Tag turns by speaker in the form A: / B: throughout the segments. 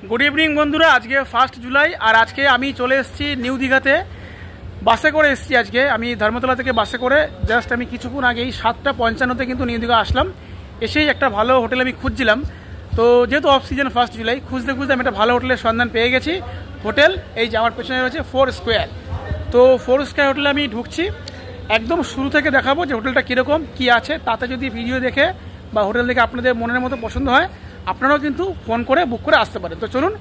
A: Good evening বন্ধুরা, আজকে 1 জুলাই আর আজকে আমি চলে এসেছি নিউ দীঘাতে। বাসে করে এসেছি। আজকে আমি ধর্মতলা থেকে বাসে করে জাস্ট আমি কিছুক্ষণ আগেই 7:55 কিন্তু নিউ দীঘা আসলাম। এসেই একটা ভালো হোটেল আমি খুঁজছিলাম। তো যেহেতু অফ সিজন 1 জুলাই, খুঁজতে খুঁজতে আমি একটা ভালো হোটেলের সন্ধান পেয়ে গেছি। হোটেল এই যে আমার পেছনে রয়েছে 4 স্কোয়ার। তো 4 স্কোয়ার হোটেলে আমি ঢুকছি। একদম শুরু থেকে দেখাবো যে হোটেলটা কীরকম কী আছে। তাতে যদি ভিডিও দেখে বা হোটেল দেখে আপনাদের মনের মতো পছন্দ হয়, আপনারাও কিন্তু ফোন করে বুক করে আসতে পারেন। তো চলুন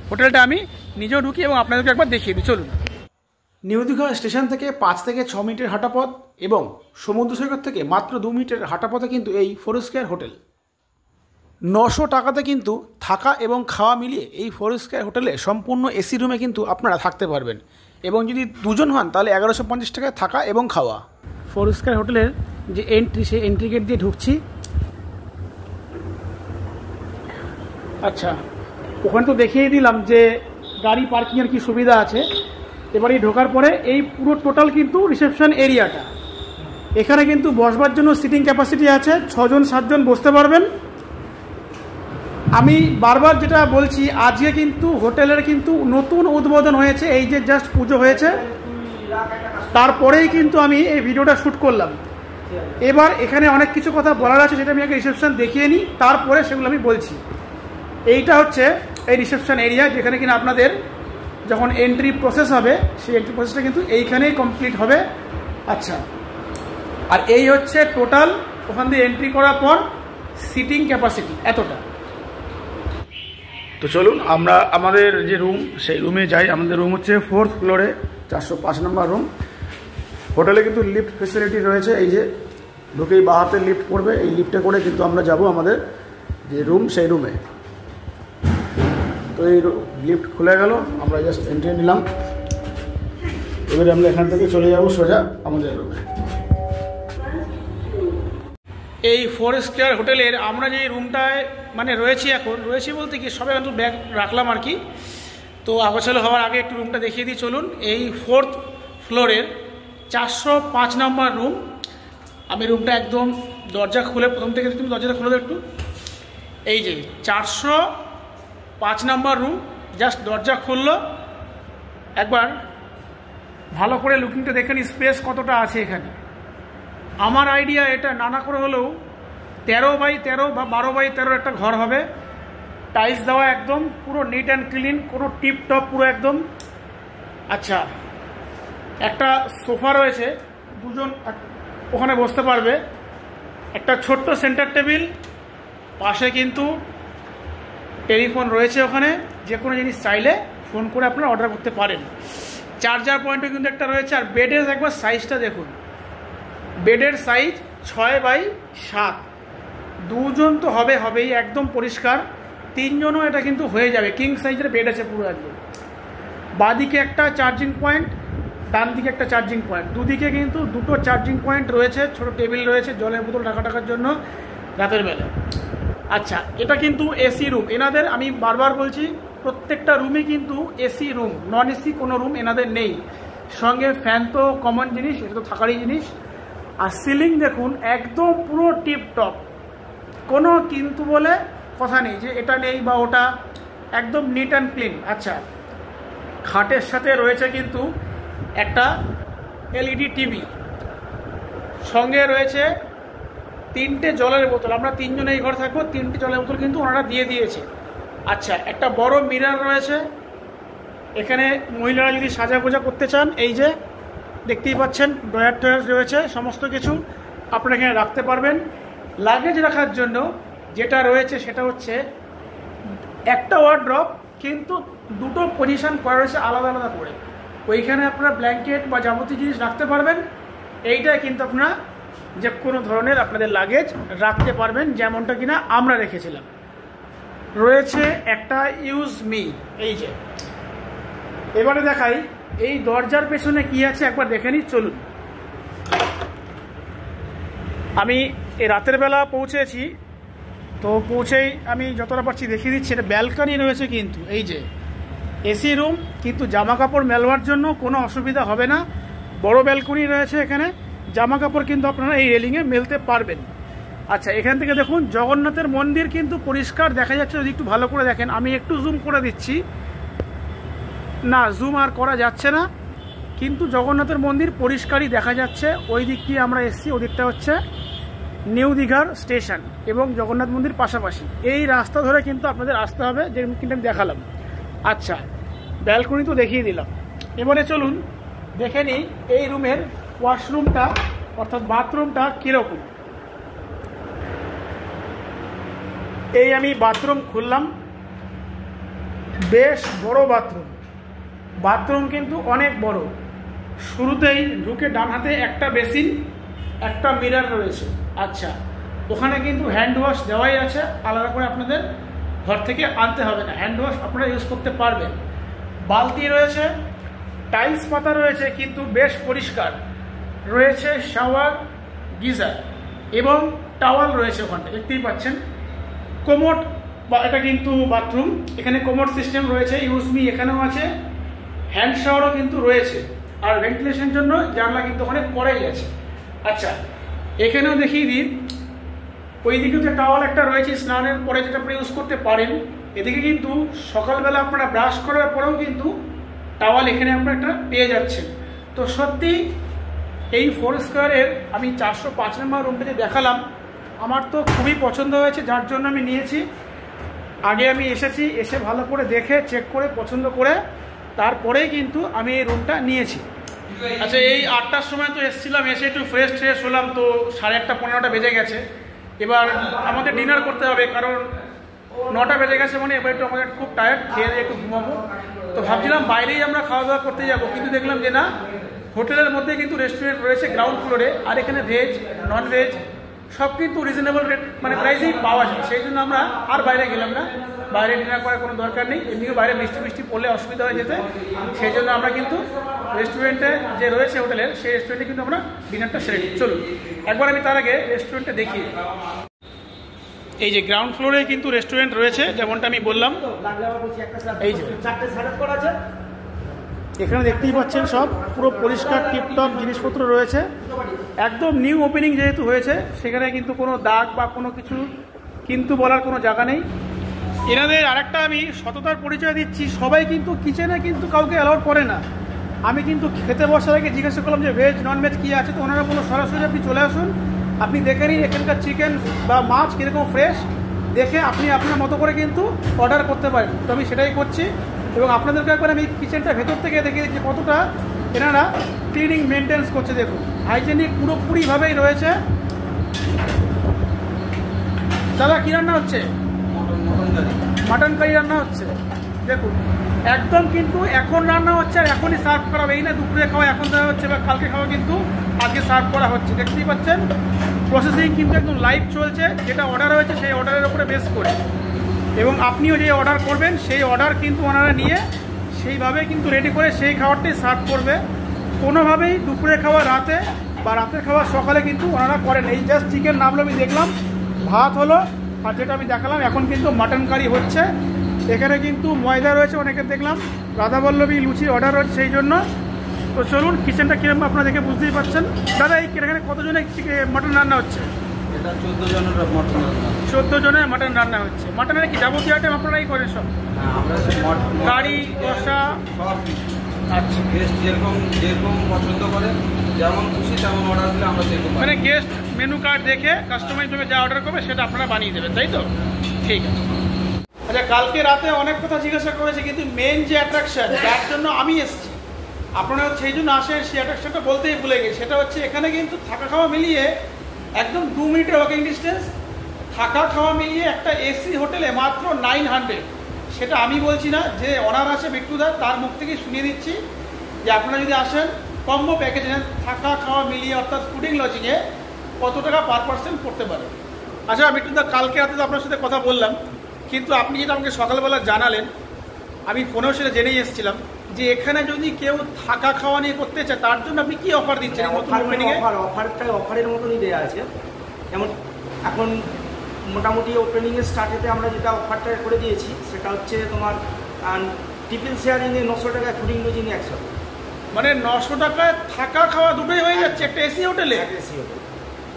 A: হোটেলটা আমি নিজেও ঢুকি এবং আপনাদেরকে একবার দেখিয়ে দিই। চলুন। নিউ দীঘা স্টেশন থেকে 5 থেকে 6 মিনিটের হাঁটা পথ এবং সমুদ্র সৈকত থেকে মাত্র 2 মিনিটের হাঁটা পথে কিন্তু এই 4 স্কোয়ার হোটেল। 900 টাকাতে কিন্তু থাকা এবং খাওয়া মিলিয়ে এই 4 স্কোয়ার হোটেলে সম্পূর্ণ এসি রুমে কিন্তু আপনারা থাকতে পারবেন। এবং যদি দুজন হন তাহলে 1150 টাকায় থাকা এবং খাওয়া। 4 স্কোয়ার হোটেলের যে এন্ট্রি, সেই এন্ট্রি গেট দিয়ে ঢুকছি। আচ্ছা, ওখানে তো দেখিয়ে দিলাম যে গাড়ি পার্কিংয়ের কি সুবিধা আছে। এবারে ঢোকার পরে এই পুরো টোটাল কিন্তু রিসেপশন এরিয়াটা। এখানে কিন্তু বসবার জন্য সিটিং ক্যাপাসিটি আছে, 6 জন 7 জন বসতে পারবেন। আমি বারবার যেটা বলছি, আজকে কিন্তু হোটেলের কিন্তু নতুন উদ্বোধন হয়েছে। এই যে জাস্ট পুজো হয়েছে, তারপরেই কিন্তু আমি এই ভিডিওটা শ্যুট করলাম। এবার এখানে অনেক কিছু কথা বলার আছে, সেটা আমি আগে রিসেপশন দেখিয়ে নিই, তারপরে সেগুলো আমি বলছি। এইটা হচ্ছে এই রিসেপশন এরিয়া, যেখানে কিনা আপনাদের যখন এন্ট্রি প্রসেস হবে, সেই এন্ট্রি প্রসেসটা কিন্তু এইখানেই কমপ্লিট হবে। আচ্ছা, আর এই হচ্ছে টোটাল ওখান দিয়ে এন্ট্রি করার পর সিটিং ক্যাপাসিটি এতটা। তো চলুন আমরা আমাদের যে রুম, সেই রুমে যাই। আমাদের রুম হচ্ছে 4th ফ্লোরে, 405 নম্বর রুম। হোটেলে কিন্তু লিফট ফেসিলিটি রয়েছে। এই যে ঢুকেই বাঁ হাতে লিফট পড়বে, এই লিফটে করে কিন্তু আমরা যাব আমাদের যে রুম, সেই রুমে। তো এই লিফট খুলে গেল, আমরা জাস্ট এন্ট্রি নিলাম। এবারে আমরা এখান থেকে চলে যাব সোজা আমাদের রুমে। এই 4 স্কোয়ার হোটেলের আমরা যে রুমটায় মানে রয়েছি, এখন রয়েছি বলতে কি সবাই একটু ব্যাগ রাখলাম আর কি। তো আগোছালো হওয়ার আগে একটু রুমটা দেখিয়ে দিই। চলুন, এই 4th ফ্লোরের 405 নম্বর রুম। আমি রুমটা একদম দরজা খুলে প্রথম থেকে, তুমি দরজাটা খুলে দাও একটু। এই যে 405 নম্বর রুম, জাস্ট দরজা খুললো। একবার ভালো করে লুকিংটা দেখে নিই, স্পেস কতটা আছে এখানে। আমার আইডিয়া এটা নানা করে হলেও 13x13 বা 12x13 একটা ঘর হবে। টাইলস দেওয়া, একদম পুরো নিট অ্যান্ড ক্লিন, কোনো টিপ টপ, পুরো একদম। আচ্ছা, একটা সোফা রয়েছে, 2 জন ওখানে বসতে পারবে। একটা ছোট্ট সেন্টার টেবিল, পাশে কিন্তু টেলিফোন রয়েছে। ওখানে যে কোনো জিনিস চাইলে ফোন করে আপনারা অর্ডার করতে পারেন। চার্জার পয়েন্টও কিন্তু একটা রয়েছে। আর বেডের একবার সাইজটা দেখুন, বেডের সাইজ 6x7। 2 জন তো হবেই, একদম পরিষ্কার। 3 জনও এটা কিন্তু হয়ে যাবে। কিং সাইজের বেড আছে পুরো একদম। বাঁদিকে একটা চার্জিং পয়েন্ট, ডান দিকে একটা চার্জিং পয়েন্ট, দুদিকে কিন্তু 2টো চার্জিং পয়েন্ট রয়েছে। ছোট টেবিল রয়েছে জলের বোতল রাখার জন্য রাতের বেলা। আচ্ছা, এটা কিন্তু এসি রুম এনাদের। আমি বারবার বলছি, প্রত্যেকটা রুমে কিন্তু এসি রুম, নন এসি কোনো রুম এনাদের নেই। সঙ্গে ফ্যান তো কমন জিনিস, এটা তো থাকারই জিনিস। আর সিলিং দেখুন, একদম পুরো টিপ টপ, কোনো কিন্তু বলে কথা নেই যে এটা নেই বা ওটা, একদম নিট অ্যান্ড ক্লিন। আচ্ছা, খাটের সাথে রয়েছে কিন্তু একটা এলইডি টিভি, সঙ্গে রয়েছে 3টে জলের বোতল। আমরা 3 জন এই ঘরে থাকবো, 3টে জলের বোতল কিন্তু ওনারা দিয়ে দিয়েছে। আচ্ছা, একটা বড় মিরর রয়েছে এখানে। মহিলারা যদি সাজা গোজা করতে চান, এই যে দেখতেই পাচ্ছেন ড্রয়ার টয়ার রয়েছে, সমস্ত কিছু আপনারা এখানে রাখতে পারবেন। লাগেজ রাখার জন্য যেটা রয়েছে সেটা হচ্ছে একটা ওয়ার্ড্রপ, কিন্তু 2টো পজিশন করা রয়েছে আলাদা আলাদা করে। ওইখানে আপনারা ব্ল্যাঙ্কেট বা যাবতীয় জিনিস রাখতে পারবেন। এইটাই কিন্তু আপনারা যে কোনো ধরনের আপনাদের লাগেজ রাখতে পারবেন, যেমনটা কিনা আমরা রেখেছিলাম। রয়েছে একটা ইউজ মি, এই যে। এবারে দেখাই এই দরজার পেছনে কি আছে, একবার দেখে নিই। চলুন। আমি এই রাতের বেলা পৌঁছেছি, তো পৌঁছেই আমি যতটা পারছি দেখিয়ে দিচ্ছি। এটা ব্যালকনি রয়েছে কিন্তু, এই যে এসি রুম, কিন্তু জামা কাপড় মেলবার জন্য কোনো অসুবিধা হবে না। বড় ব্যালকনি রয়েছে এখানে, জামা কাপড় কিন্তু আপনারা এই রেলিংয়ে মেলতে পারবেন। আচ্ছা, এখান থেকে দেখুন জগন্নাথের মন্দির কিন্তু পরিষ্কার দেখা যাচ্ছে। যদি একটু ভালো করে দেখেন, আমি একটু জুম করে দিচ্ছি, না জুম আর করা যাচ্ছে না, কিন্তু জগন্নাথের মন্দির পরিষ্কারই দেখা যাচ্ছে। ওই দিক দিয়ে আমরা এসেছি, ওদিকটা হচ্ছে নিউ দীঘার স্টেশন এবং জগন্নাথ মন্দির পাশাপাশি। এই রাস্তা ধরে কিন্তু আপনাদের আসতে হবে, যে কিন্তু আমি দেখালাম। আচ্ছা, ব্যালকনি তো দেখিয়ে দিলাম, এবারে চলুন দেখে নিই এই রুমের ওয়াশরুমটা অর্থাৎ বাথরুমটা কীরকম। এই আমি বাথরুম খুললাম, বেশ বড় বাথরুম। বাথরুম কিন্তু অনেক বড়। শুরুতেই ঢুকে ডান হাতে একটা বেসিন, একটা মিরর রয়েছে। আচ্ছা, ওখানে কিন্তু হ্যান্ড ওয়াশ দেওয়াই আছে, আলাদা করে আপনাদের ঘর থেকে আনতে হবে না, হ্যান্ড ওয়াশ আপনারা ইউজ করতে পারবেন। বালতি রয়েছে, টাইলস পাতা রয়েছে কিন্তু বেশ পরিষ্কার রয়েছে, শাওয়ার, গিজার এবং টাওয়াল রয়েছে ওখানটা দেখতেই পাচ্ছেন। কোমোড, বা এটা কিন্তু বাথরুম, এখানে কোমোড সিস্টেম রয়েছে, ইউজমি এখানেও আছে, হ্যান্ড শাওয়ারও কিন্তু রয়েছে, আর ভেন্টিলেশনের জন্য জানলা কিন্তু ওখানে করাই আছে। আচ্ছা, এখানেও দেখিয়ে দিই, ওইদিকে যে টাওয়াল একটা রয়েছে স্নানের পরে যেটা আপনি ইউজ করতে পারেন। এদিকে কিন্তু সকালবেলা আপনারা ব্রাশ করার পরেও কিন্তু টাওয়াল এখানে আপনারা একটা পেয়ে যাচ্ছেন। তো সত্যি এই 4 স্কোয়ারের আমি 405 নম্বর রুমটাতে দেখালাম, আমার তো খুবই পছন্দ হয়েছে, যার জন্য আমি নিয়েছি। আগে আমি এসেছি, এসে ভালো করে দেখে চেক করে পছন্দ করে তারপরেই কিন্তু আমি এই রুমটা নিয়েছি। আচ্ছা, এই 8টার সময় তো এসেছিলাম, এসে একটু ফ্রেশ ট্রেশ হলাম, তো 8:30 9টা বেজে গেছে। এবার আমাদের ডিনার করতে হবে, কারণ 9টা বেজে গেছে, মানে এবার একটু আমাদের খুব টায়ার্ড, খেয়ে দিয়ে একটু ঘুমাবো। তো ভাবছিলাম বাইরেই আমরা খাওয়া দাওয়া করতে যাবো, কিন্তু দেখলাম যে না, হোটেলের মধ্যে কিন্তু রেস্টুরেন্ট রয়েছে গ্রাউন্ড ফ্লোরে, আর এখানে ভেজ নন ভেজ সব কিন্তু রিজনেবল রেট মানে প্রাইসেই পাওয়া যায়। সেই জন্য আমরা আর বাইরে গেলাম না, বাইরে ডিনার করার কোনো দরকার নেই, এমনিও বাইরে বৃষ্টি পড়লে অসুবিধা হয়ে যেতে। সেই জন্য আমরা কিন্তু রেস্টুরেন্টে যে রয়েছে হোটেলের, সেই রেস্টুরেন্টে কিন্তু আমরা ডিনারটা সেরে নিই। চলুন একবার আমি তার আগে রেস্টুরেন্টটা দেখিয়ে। এই যে গ্রাউন্ড ফ্লোরে কিন্তু রেস্টুরেন্ট রয়েছে, যেমনটা আমি বললাম। এই যে এখানে দেখতেই পাচ্ছেন সব পুরো পরিষ্কার টিপটপ জিনিসপত্র রয়েছে, একদম নিউ ওপেনিং যেহেতু হয়েছে, সেখানে কিন্তু কোনো দাগ বা কোনো কিছু কিন্তু বলার কোনো জায়গা নেই। এনাদের আরেকটা আমি সততার পরিচয় দিচ্ছি, সবাই কিন্তু কিচেনে কিন্তু কাউকে অ্যালাউড করে না। আমি কিন্তু খেতে বসার আগে জিজ্ঞাসা করলাম যে ভেজ নন ভেজ কী আছে, তো ওনারা বললো সরাসরি আপনি চলে আসুন, আপনি দেখে নিন এখানকার চিকেন বা মাছ কীরকম ফ্রেশ, দেখে আপনি আপনার মতো করে কিন্তু অর্ডার করতে পারেন। তো আমি সেটাই করছি, এবং আপনাদেরকে একবার আমি কিচেনটা ভেতর থেকে দেখিয়ে দিচ্ছি কতটা এনারা ক্লিনিং মেনটেন্স করছে। দেখুন হাইজেনিক পুরোপুরিভাবেই রয়েছে। দাদা কী রান্না হচ্ছে? মাটন কারি রান্না হচ্ছে। দেখুন একদম কিন্তু এখন রান্না হচ্ছে আর এখনই সার্ভ করা হবে, এই না দুপুরে খাওয়া এখন দেওয়া হচ্ছে বা কালকে খাওয়া কিন্তু আজকে সার্ভ করা হচ্ছে। দেখতেই পাচ্ছেন প্রসেসিং কিন্তু একদম লাইভ চলছে, যেটা অর্ডার হয়েছে সেই অর্ডারের উপরে বেস করে, এবং আপনিও যে অর্ডার করবেন সেই অর্ডার কিন্তু ওনারা নিয়ে সেইভাবে কিন্তু রেডি করে সেই খাবারটাই সার্ভ করবে। কোনোভাবেই দুপুরে খাওয়া রাতে বা রাতের খাওয়া সকালে কিন্তু ওনারা করেন। এই জাস্ট চিকেন নামলো, আমি দেখলাম ভাত হলো, আর যেটা আমি দেখালাম এখন কিন্তু মাটন কারি হচ্ছে। এখানে কিন্তু ময়দা রয়েছে, অনেকের দেখলাম রাধাবল্লভী লুচি অর্ডার হচ্ছে সেই জন্য। তো চলুন কিচেনটা কীরকম আপনারা দেখে বুঝতেই পারছেন। দাদা এই এখানে কতজনের মাটন রান্না হচ্ছে? 14 জনের মাটন রান্না হচ্ছে। মাটনের কি যাবতীয় আইটেম আপনারাই করেন সব? কারি, কষা, আচ্ছা।
B: গেস্ট যেরকম পছন্দ করে, যেমন খুশি তেমন অর্ডার দিলে আমরা সেরকম,
A: মানে গেস্ট মেনু কার্ড দেখে কাস্টমাইজভাবে যা অর্ডার করবে সেটা আপনারা বানিয়ে দেবেন, তাই তো? ঠিক আছে। আচ্ছা, কালকে রাতে অনেক কথা জিজ্ঞাসা করেছে, কিন্তু মেন যে অ্যাট্রাকশন যার জন্য আমি এসেছি, আপনারা সেই জন্য আসেন, সেই অ্যাট্রাকশনটা বলতেই ভুলে গেছি। সেটা হচ্ছে এখানে কিন্তু থাকা খাওয়া মিলিয়ে একদম 2 মিনিটের ওয়াকিং ডিস্টেন্স, থাকা খাওয়া মিলিয়ে একটা এসি হোটেলে মাত্র 900। সেটা আমি বলছি না, যে অনার আছে বিট্টুদা, তার মুখ থেকেই শুনিয়ে দিচ্ছি যে আপনারা যদি আসেন কম্বো প্যাকেজ নেন, থাকা খাওয়া মিলিয়ে অর্থাৎ ফুডিং লজিংয়ে কত টাকা পার পার্সন পড়তে পারে। আচ্ছা বিট্টুদা, কালকে রাতে তো আপনার সাথে কথা বললাম, কিন্তু আপনি যেটা আমাকে সকালবেলা জানালেন, আমি ফোনেও সেটা জেনেই এসেছিলাম যে এখানে যদি কেউ থাকা খাওয়া নিয়ে করতে চায় তার জন্য আপনি কি অফার দিচ্ছেন?
C: অফারের মতনই দেওয়া আছে। যেমন এখন মোটামুটি ওপেনিংয়ের স্টার্টেতে আমরা যেটা অফারটা করে দিয়েছি সেটা হচ্ছে তোমার ট্রিপল শেয়ারিংয়ে 900 টাকায়, ফুডিং লজিংয়ে 100।
A: মানে 900 টাকায় থাকা খাওয়া দুটোই হয়ে যাচ্ছে একটা এসি হোটেলে?
C: AC hotel.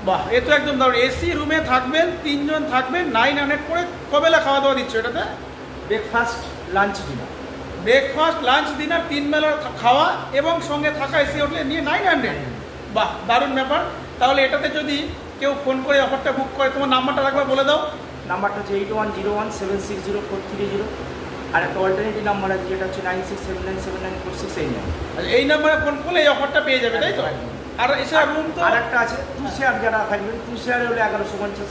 A: বাহ, এ তো একদম দারুণ। এসি রুমে থাকবেন, 3 জন থাকবেন, 900 করে কবেলা খাওয়া দাওয়া দিচ্ছ এটাতে?
C: Breakfast, lunch, dinner.
A: Breakfast, lunch, dinner 3 বেলার খাওয়া এবং সঙ্গে থাকা এসি হোটেলে নিয়ে 900। বাহ, দারুণ ব্যাপার। তাহলে এটাতে যদি কেউ ফোন করে অফারটা বুক করে, তোমার নাম্বারটা একবার বলে দাও।
C: নাম্বারটা হচ্ছে 8101760430, আর একটা অল্টারনেটিভ নাম্বার আছে যেটা হচ্ছে 9679794689।
A: আচ্ছা, এই নাম্বারে ফোন করলে এই অফারটা পেয়ে যাবে, তাই তো? আর এছাড়া রুম তো
C: আর একটা আছে 2 শেয়ার, যারা থাকবেন 2 শেয়ারে হলে 1150।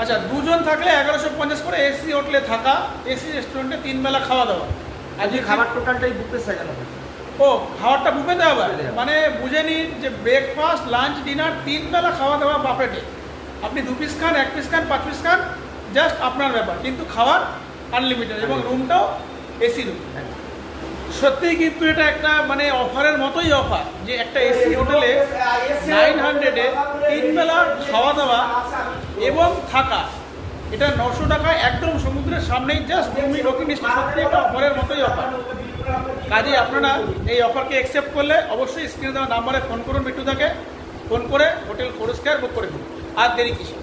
A: আচ্ছা, 2 জন থাকলে 1150 করে এসি হোটেলে থাকা, এসি রেস্টুরেন্টে 3 বেলা খাওয়া দাওয়া।
C: আর যে খাবার টোটালটাই বুফে সাজানো থাকে।
A: ও, খাবারটা বুফেতে হবে?
C: বুফেতে হবে।
A: মানে বুঝে নিন যে ব্রেকফাস্ট, লাঞ্চ, ডিনার 3 বেলা খাওয়া দাওয়া বাফেটে। আপনি 2 পিস খান, 1 পিস খান, 5 পিস খান, জাস্ট আপনার ব্যাপার, কিন্তু খাওয়ার আনলিমিটেড এবং রুমটাও এসি রুম। সত্যিই কিন্তু এটা একটা মানে অফারের মতোই অফার, যে একটা এসি হোটেলে 900-এ 3 বেলা খাওয়া দাওয়া এবং থাকা, এটা 900 টাকায় একদম সমুদ্রের সামনেই, জাস্ট 2 মিনিট ওকে মিষ্টি। সত্যি একটা অফারের মতোই অফার। কাজেই আপনারা এই অফারকে অ্যাকসেপ্ট করলে অবশ্যই স্ক্রিনে দেওয়া নাম্বারে ফোন করুন, মিট্টুদাকে ফোন করে হোটেল 4 স্কয়ার বুক করে দিন। আর দেরি কিসে?